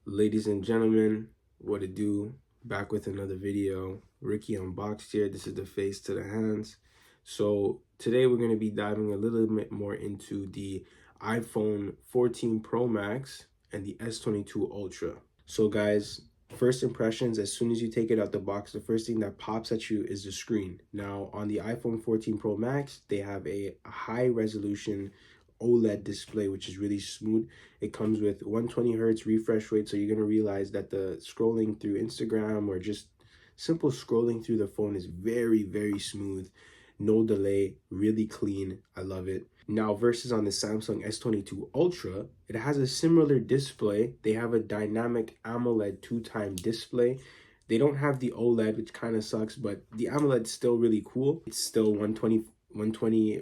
Ladies and gentlemen, what it do? Back with another video. Ricky Unboxed here. This is the face to the hands. So today we're going to be diving a little bit more into the iPhone 14 Pro Max and the S22 Ultra. So guys, first impressions, as soon as you take it out the box, the first thing that pops at you is the screen. Now on the iPhone 14 Pro Max, they have a high resolution Oled display, which is really smooth. It comes with 120 hertz refresh rate, so you're going to realize that the scrolling through Instagram or just simple scrolling through the phone is very smooth. No delay, really clean. I love it. Now versus on the Samsung S22 Ultra, it has a similar display. They have a dynamic AMOLED 2-time display. They don't have the OLED, which kind of sucks, but the AMOLED's still really cool. It's still 120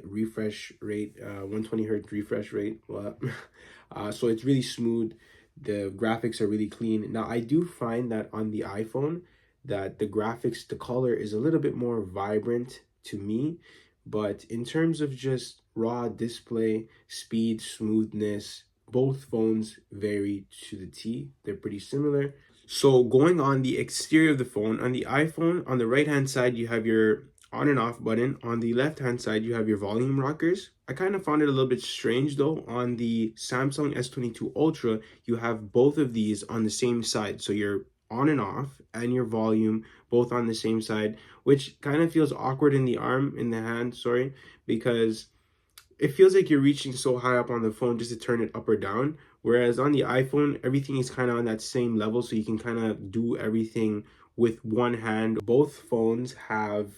refresh rate, 120 hertz refresh rate. So it's really smooth. The graphics are really clean. Now I do find that on the iPhone that the graphics, the color is a little bit more vibrant to me, but in terms of just raw display, speed, smoothness, both phones vary to the T. They're pretty similar. So going on the exterior of the phone, on the iPhone, on the right hand side you have your on and off button. On the left hand side you have your volume rockers. I kind of found it a little bit strange though. On the Samsung S22 Ultra you have both of these on the same side, so your on and off and your volume both on the same side, which kind of feels awkward in the hand, because it feels like you're reaching so high up on the phone just to turn it up or down. Whereas on the iPhone, everything is kind of on that same level, so you can kind of do everything with one hand. Both phones have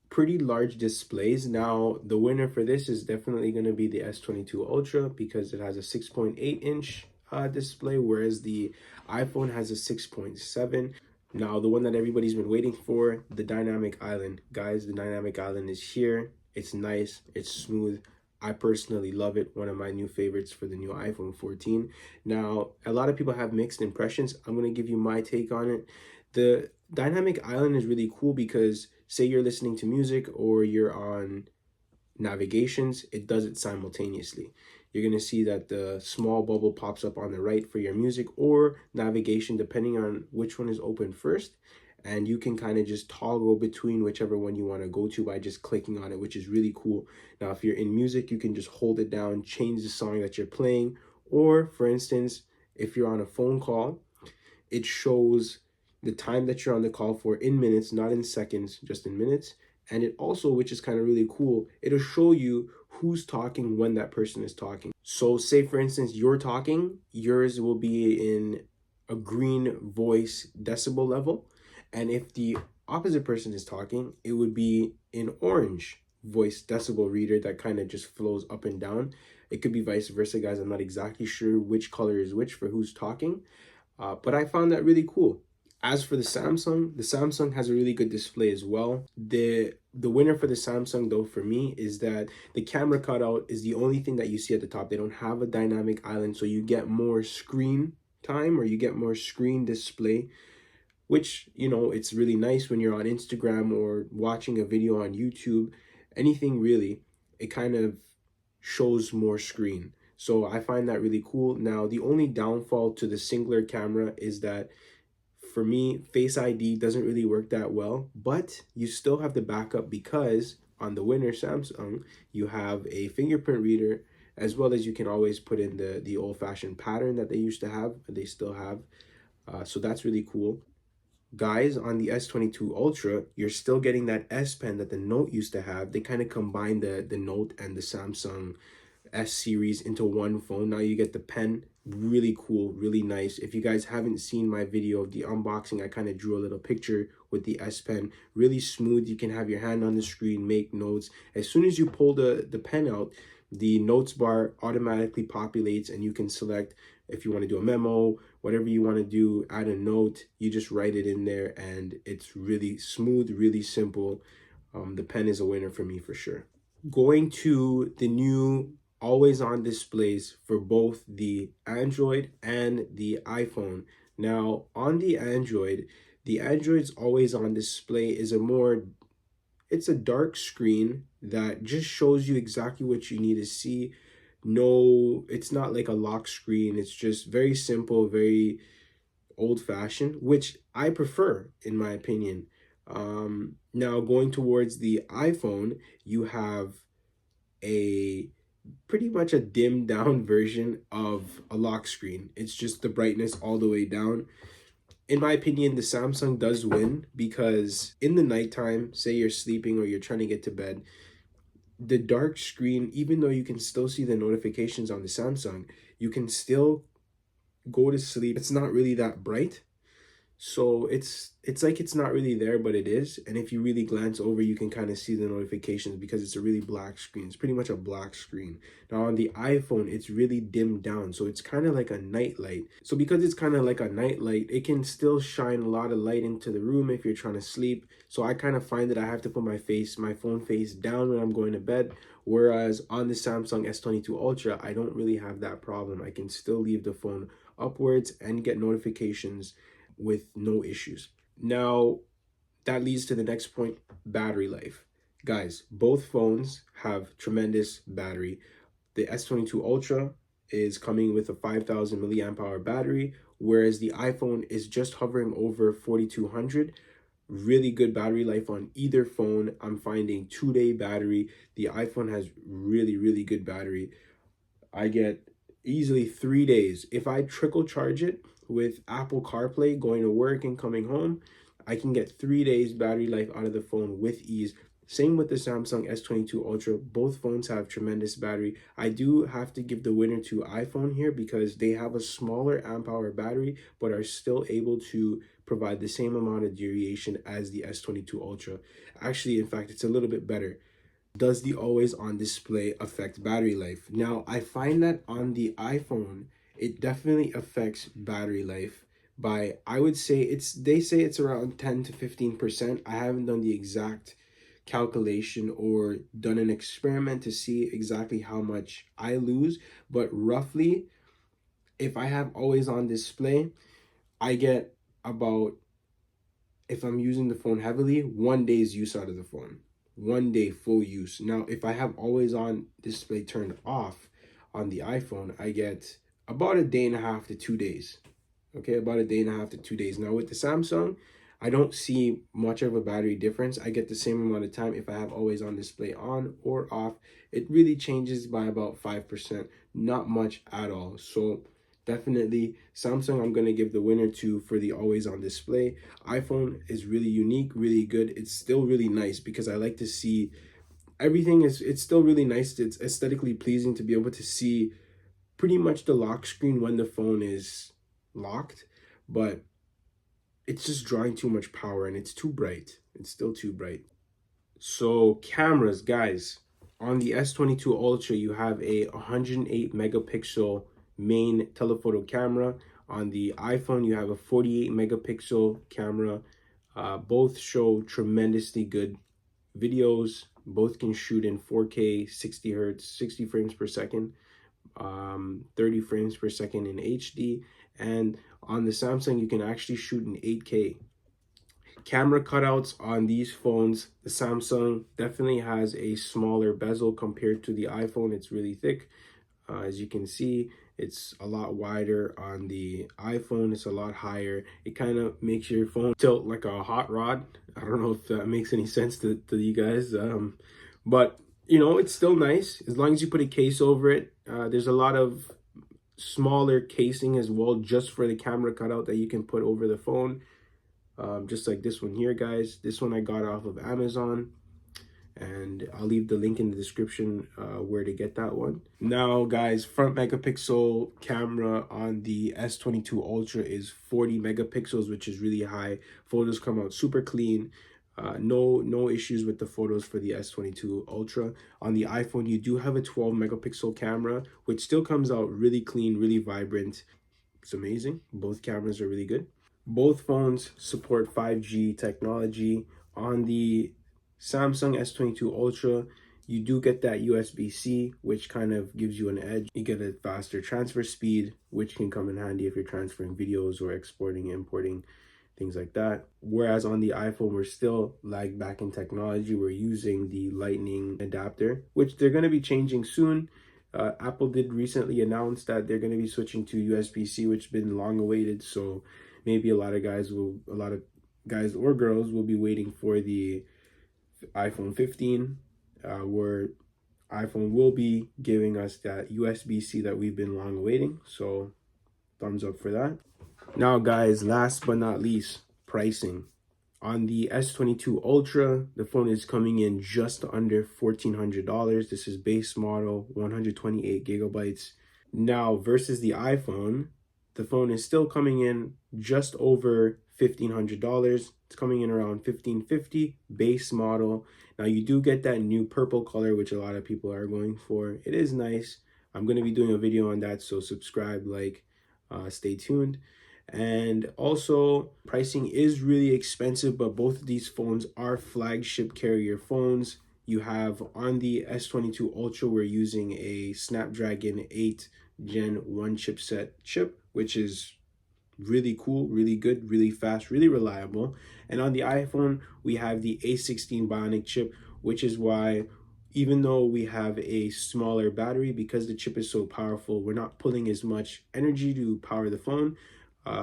pretty large displays. Now, the winner for this is definitely going to be the S22 Ultra because it has a 6.8-inch display, whereas the iPhone has a 6.7. Now, the one that everybody's been waiting for, the Dynamic Island. Guys, the Dynamic Island is here. It's nice. It's smooth. I personally love it. One of my new favorites for the new iPhone 14. Now, a lot of people have mixed impressions. I'm going to give you my take on it. The Dynamic Island is really cool because say you're listening to music or you're on navigations, it does it simultaneously. You're going to see that the small bubble pops up on the right for your music or navigation, depending on which one is open first. And you can kind of just toggle between whichever one you want to go to by just clicking on it, which is really cool. Now, if you're in music, you can just hold it down, change the song that you're playing. Or for instance, if you're on a phone call, it shows the time that you're on the call for in minutes, not in seconds, just in minutes. And it also, which is kind of really cool, it'll show you who's talking when that person is talking. So say for instance, you're talking, yours will be in a green voice decibel level. And if the opposite person is talking, it would be in orange voice decibel reader that kind of just flows up and down. It could be vice versa, guys. I'm not exactly sure which color is which for who's talking, but I found that really cool. As for the Samsung has a really good display as well. The winner for the Samsung though for me is that the camera cutout is the only thing that you see at the top. They don't have a dynamic island, so you get more screen time or you get more screen display, which, you know, it's really nice when you're on Instagram or watching a video on YouTube, anything really, it kind of shows more screen. So I find that really cool. Now, the only downfall to the singular camera is that for me, Face ID doesn't really work that well, but you still have the backup because on the winner Samsung, you have a fingerprint reader, as well as you can always put in the old-fashioned pattern that they used to have, they still have. So that's really cool. Guys, on the S22 Ultra, you're still getting that S Pen that the Note used to have. They kind of combined the Note and the Samsung S series into one phone. Now you get the pen. Really cool, really nice. If you guys haven't seen my video of the unboxing, I kind of drew a little picture with the S Pen. Really smooth. You can have your hand on the screen, make notes. As soon as you pull the pen out, the notes bar automatically populates and you can select if you want to do a memo, whatever you want to do, add a note, you just write it in there and it's really smooth, really simple. The pen is a winner for me for sure. Going to the new always on displays for both the Android and the iPhone. Now on the Android's always on display is it's a dark screen that just shows you exactly what you need to see. No, it's not like a lock screen. It's just very simple, very old-fashioned, which I prefer in my opinion. Now going towards the iPhone, you have a pretty much a dimmed down version of a lock screen. It's just the brightness all the way down. In my opinion, the Samsung does win because in the nighttime, say you're sleeping or you're trying to get to bed, the dark screen, even though you can still see the notifications on the Samsung, you can still go to sleep. It's not really that bright. So it's like it's not really there, but it is. And if you really glance over, you can kind of see the notifications because it's a really black screen. It's pretty much a black screen. Now on the iPhone, it's really dimmed down. So it's kind of like a night light. So because it's kind of like a night light, it can still shine a lot of light into the room if you're trying to sleep. So I kind of find that I have to put my phone face down when I'm going to bed. Whereas on the Samsung S22 Ultra, I don't really have that problem. I can still leave the phone upwards and get notifications with no issues. Now, that leads to the next point, battery life. Guys, both phones have tremendous battery. The S22 Ultra is coming with a 5,000 milliamp hour battery, whereas the iPhone is just hovering over 4,200. Really good battery life on either phone. I'm finding 2-day battery. The iPhone has really good battery. I get easily 3 days. If I trickle charge it with Apple CarPlay going to work and coming home, I can get 3 days battery life out of the phone with ease. Same with the Samsung S22 Ultra. Both phones have tremendous battery. I do have to give the winner to iPhone here because they have a smaller amp hour battery, but are still able to provide the same amount of duration as the S22 Ultra. Actually, in fact, it's a little bit better. Does the always on display affect battery life? Now, I find that on the iPhone, it definitely affects battery life by, I would say they say it's around 10 to 15%. I haven't done the exact calculation or done an experiment to see exactly how much I lose, but roughly, if I have always on display, I get about, if I'm using the phone heavily, 1 day's use out of the phone. 1 day full use. Now, if I have always on display turned off on the iPhone, I get about a day and a half to 2 days. Okay, about a day and a half to 2 days. Now with the Samsung, I don't see much of a battery difference. I get the same amount of time if I have always on display on or off. It really changes by about 5%, not much at all. So definitely Samsung, I'm going to give the winner to for the always on display. iPhone is really unique, really good. It's still really nice because I like to see everything it's still really nice. It's aesthetically pleasing to be able to see pretty much the lock screen when the phone is locked, but it's just drawing too much power and it's too bright. It's still too bright. So cameras, guys, on the S22 Ultra, you have a 108 megapixel main telephoto camera. On the iPhone, you have a 48 megapixel camera. Both show tremendously good videos. Both can shoot in 4K, 60 hertz, 60 frames per second, 30 frames per second in HD. And on the Samsung, you can actually shoot in 8K. Camera cutouts on these phones, the Samsung definitely has a smaller bezel compared to the iPhone. It's really thick. As you can see, it's a lot wider on the iPhone. It's a lot higher. It kind of makes your phone tilt like a hot rod. I don't know if that makes any sense to you guys. But, you know, it's still nice as long as you put a case over it. There's a lot of smaller casing as well just for the camera cutout that you can put over the phone. Just like this one here, guys. This one I got off of Amazon, and I'll leave the link in the description where to get that one. Now, guys, front megapixel camera on the S22 Ultra is 40 megapixels, which is really high. Photos come out super clean. No issues with the photos for the S22 Ultra. On the iPhone, you do have a 12 megapixel camera, which still comes out really clean, really vibrant. It's amazing. Both cameras are really good. Both phones support 5G technology. On the Samsung S22 Ultra, you do get that USB-C, which kind of gives you an edge. You get a faster transfer speed, which can come in handy if you're transferring videos or exporting, importing, things like that. Whereas on the iPhone, we're still lagged back in technology. We're using the Lightning adapter, which they're going to be changing soon. Apple did recently announce that they're going to be switching to USB-C, which has been long awaited. So maybe a lot of guys or girls will be waiting for the iPhone 15, where iPhone will be giving us that USB-C that we've been long awaiting. So thumbs up for that. Now guys, last but not least, pricing. On the S22 Ultra, the phone is coming in just under $1,400. This is base model, 128 gigabytes. Now, versus the iPhone, the phone is still coming in just over $1,500. It's coming in around $1,550 base model. Now, you do get that new purple color, which a lot of people are going for. It is nice. I'm going to be doing a video on that, so subscribe, stay tuned. And also, pricing is really expensive, but both of these phones are flagship carrier phones. You have on the S22 Ultra, we're using a Snapdragon 8 Gen 1 chip, which is really cool, really good, really fast, really reliable. And on the iPhone, we have the A16 Bionic chip, which is why even though we have a smaller battery, because the chip is so powerful, we're not pulling as much energy to power the phone,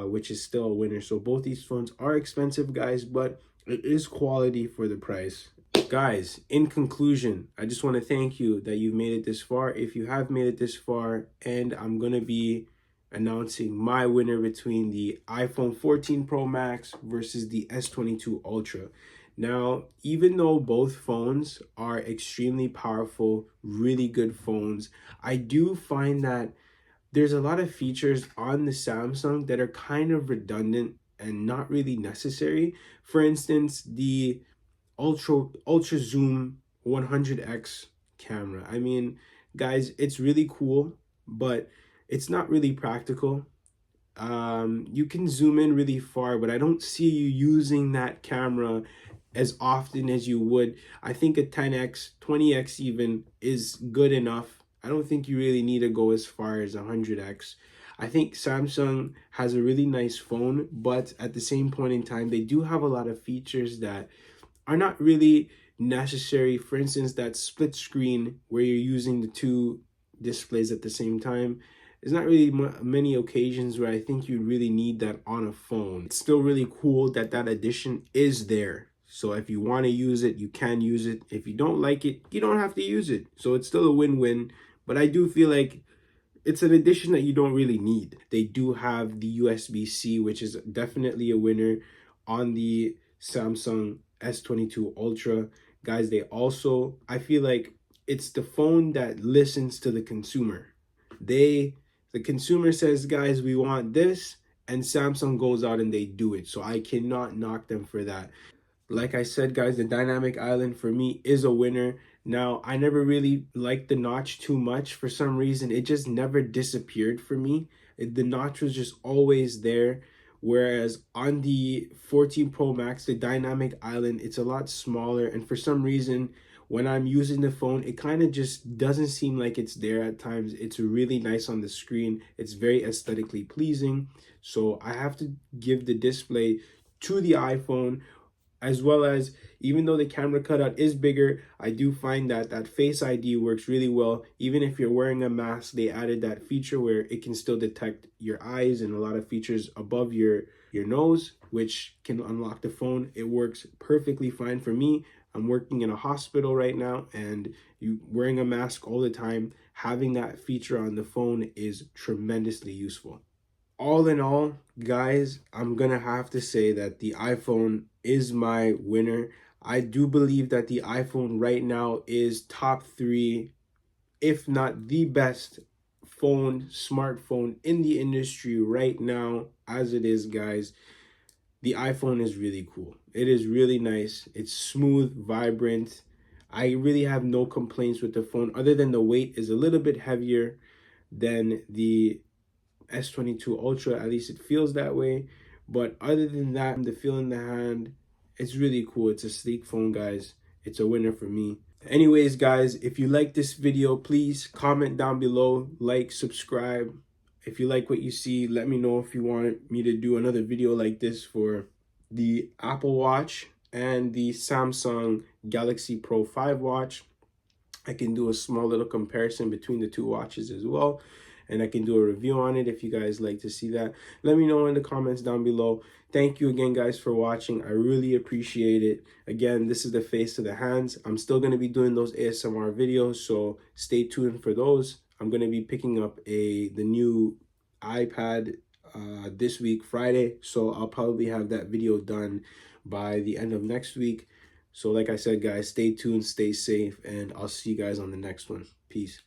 which is still a winner. So both these phones are expensive, guys, but it is quality for the price. Guys, in conclusion, I just want to thank you that you've made it this far. If you have made it this far, and I'm going to be announcing my winner between the iPhone 14 Pro Max versus the S22 Ultra. Now, even though both phones are extremely powerful, really good phones, I do find that there's a lot of features on the Samsung that are kind of redundant and not really necessary. For instance, the ultra zoom 100x camera. I mean, guys, it's really cool, but it's not really practical. You can zoom in really far, but I don't see you using that camera as often as you would. I think a 10x, 20x even is good enough. I don't think you really need to go as far as 100x. I think Samsung has a really nice phone, but at the same point in time, they do have a lot of features that are not really necessary. For instance, that split screen where you're using the two displays at the same time. There's not really many occasions where I think you really need that on a phone. It's still really cool that that addition is there. So if you want to use it, you can use it. If you don't like it, you don't have to use it. So it's still a win-win. But I do feel like it's an addition that you don't really need. They do have the USB-C, which is definitely a winner on the Samsung S22 Ultra. Guys, I feel like it's the phone that listens to the consumer. The consumer says, guys, we want this, and Samsung goes out and they do it. So I cannot knock them for that. Like I said, guys, the dynamic island for me is a winner. Now, I never really liked the notch too much. For some reason, it just never disappeared for me. The notch was just always there. Whereas on the 14 Pro Max, the dynamic island, it's a lot smaller. And for some reason, when I'm using the phone, it kind of just doesn't seem like it's there at times. It's really nice on the screen. It's very aesthetically pleasing. So I have to give the display to the iPhone, as well as, even though the camera cutout is bigger, I do find that that Face ID works really well. Even if you're wearing a mask, they added that feature where it can still detect your eyes and a lot of features above your nose, which can unlock the phone. It works perfectly fine for me. I'm working in a hospital right now, and you wearing a mask all the time, having that feature on the phone is tremendously useful. All in all, guys, I'm gonna have to say that the iPhone is my winner. I do believe that the iPhone right now is top 3, if not the best smartphone in the industry right now as it is, guys. The iPhone is really cool. It is really nice. It's smooth, vibrant. I really have no complaints with the phone, other than the weight is a little bit heavier than the S22 Ultra. At least it feels that way. But other than that, the feel in the hand, it's really cool. It's a sleek phone, guys. It's a winner for me. Anyways, guys, if you like this video, please comment down below, like, subscribe. If you like what you see, let me know if you want me to do another video like this for the Apple Watch and the Samsung Galaxy Pro 5 watch. I can do a small little comparison between the two watches as well. and I can do a review on it if you guys like to see that. Let me know in the comments down below. Thank you again, guys, for watching. I really appreciate it. Again, this is the face to the hands. I'm still going to be doing those ASMR videos, so stay tuned for those. I'm going to be picking up the new iPad this week, Friday, so I'll probably have that video done by the end of next week. So like I said, guys, stay tuned, stay safe, and I'll see you guys on the next one. Peace.